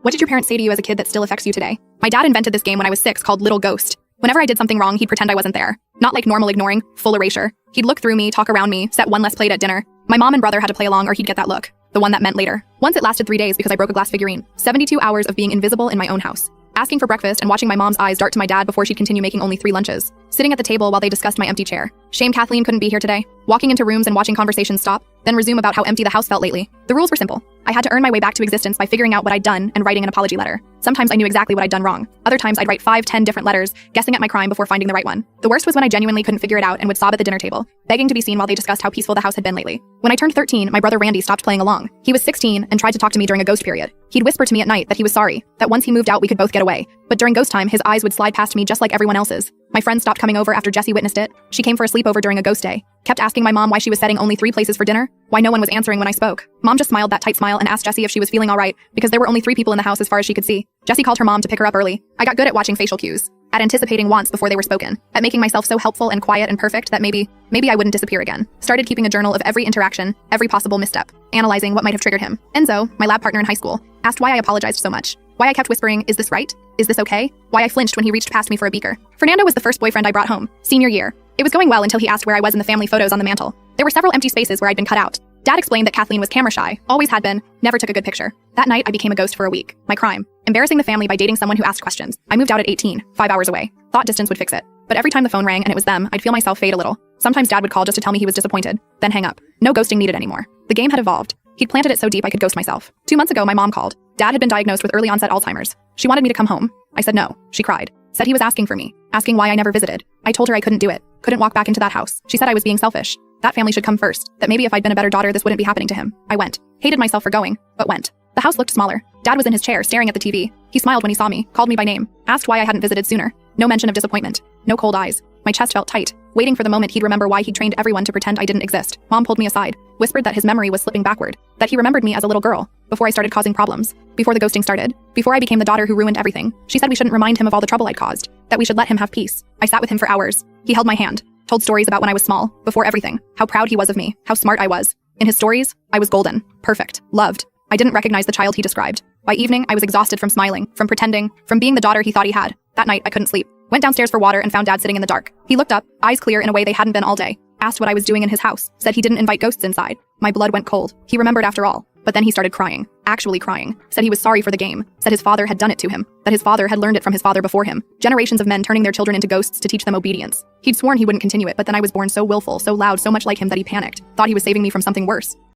What did your parents say to you as a kid that still affects you today? My dad invented this game when I was 6 called Little Ghost. Whenever I did something wrong, he'd pretend I wasn't there. Not like normal ignoring, full erasure. He'd look through me, talk around me, set one less plate at dinner. My mom and brother had to play along or he'd get that look. The one that meant later. Once it lasted 3 days because I broke a glass figurine. 72 hours of being invisible in my own house. Asking for breakfast and watching my mom's eyes dart to my dad before she'd continue making only 3 lunches. Sitting at the table while they discussed my empty chair. Shame Kathleen couldn't be here today. Walking into rooms and watching conversations stop, then resume about how empty the house felt lately. The rules were simple. I had to earn my way back to existence by figuring out what I'd done and writing an apology letter. Sometimes I knew exactly what I'd done wrong. Other times I'd write 5-10 different letters, guessing at my crime before finding the right one. The worst was when I genuinely couldn't figure it out and would sob at the dinner table, begging to be seen while they discussed how peaceful the house had been lately. When I turned 13, my brother Randy stopped playing along. He was 16 and tried to talk to me during a ghost period. He'd whisper to me at night that he was sorry, that once he moved out we could both get away. But during ghost time, his eyes would slide past me just like everyone else's. My friend stopped coming over after Jessie witnessed it. She came for a sleepover during a ghost day. Kept asking my mom why she was setting only 3 places for dinner, why no one was answering when I spoke. Mom just smiled that tight smile and asked Jessie if she was feeling all right, because there were only 3 people in the house as far as she could see. Jessie called her mom to pick her up early. I got good at watching facial cues, at anticipating wants before they were spoken, at making myself so helpful and quiet and perfect that maybe I wouldn't disappear again. Started keeping a journal of every interaction, every possible misstep, analyzing what might have triggered him. Enzo, my lab partner in high school, asked why I apologized so much. Why I kept whispering, "Is this right? Is this okay?" Why I flinched when he reached past me for a beaker. Fernando was the first boyfriend I brought home, senior year. It was going well until he asked where I was in the family photos on the mantle. There were several empty spaces where I'd been cut out. Dad explained that Kathleen was camera shy, always had been, never took a good picture. That night, I became a ghost for a week. My crime. Embarrassing the family by dating someone who asked questions. I moved out at 18, 5 hours away. Thought distance would fix it. But every time the phone rang and it was them, I'd feel myself fade a little. Sometimes Dad would call just to tell me he was disappointed, then hang up. No ghosting needed anymore. The game had evolved. He'd planted it so deep I could ghost myself. 2 months ago, my mom called. Dad had been diagnosed with early onset Alzheimer's. She wanted me to come home. I said no. She cried. Said he was asking for me, asking why I never visited. I told her I couldn't do it. Couldn't walk back into that house. She said I was being selfish. That family should come first. That maybe if I'd been a better daughter, this wouldn't be happening to him. I went. Hated myself for going, but went. The house looked smaller. Dad was in his chair, staring at the TV. He smiled when he saw me, called me by name, asked why I hadn't visited sooner. No mention of disappointment. No cold eyes. My chest felt tight, waiting for the moment he'd remember why he'd trained everyone to pretend I didn't exist. Mom pulled me aside, whispered that his memory was slipping backward, that he remembered me as a little girl, before I started causing problems, before the ghosting started, before I became the daughter who ruined everything. She said we shouldn't remind him of all the trouble I'd caused, that we should let him have peace. I sat with him for hours. He held my hand, told stories about when I was small, before everything, how proud he was of me, how smart I was. In his stories, I was golden, perfect, loved. I didn't recognize the child he described. By evening, I was exhausted from smiling, from pretending, from being the daughter he thought he had. That night, I couldn't sleep. Went downstairs for water and found Dad sitting in the dark. He looked up, eyes clear in a way they hadn't been all day. Asked what I was doing in his house. Said he didn't invite ghosts inside. My blood went cold. He remembered after all. But then he started crying. Actually crying. Said he was sorry for the game. Said his father had done it to him. That his father had learned it from his father before him. Generations of men turning their children into ghosts to teach them obedience. He'd sworn he wouldn't continue it, but then I was born so willful, so loud, so much like him that he panicked. Thought he was saving me from something worse.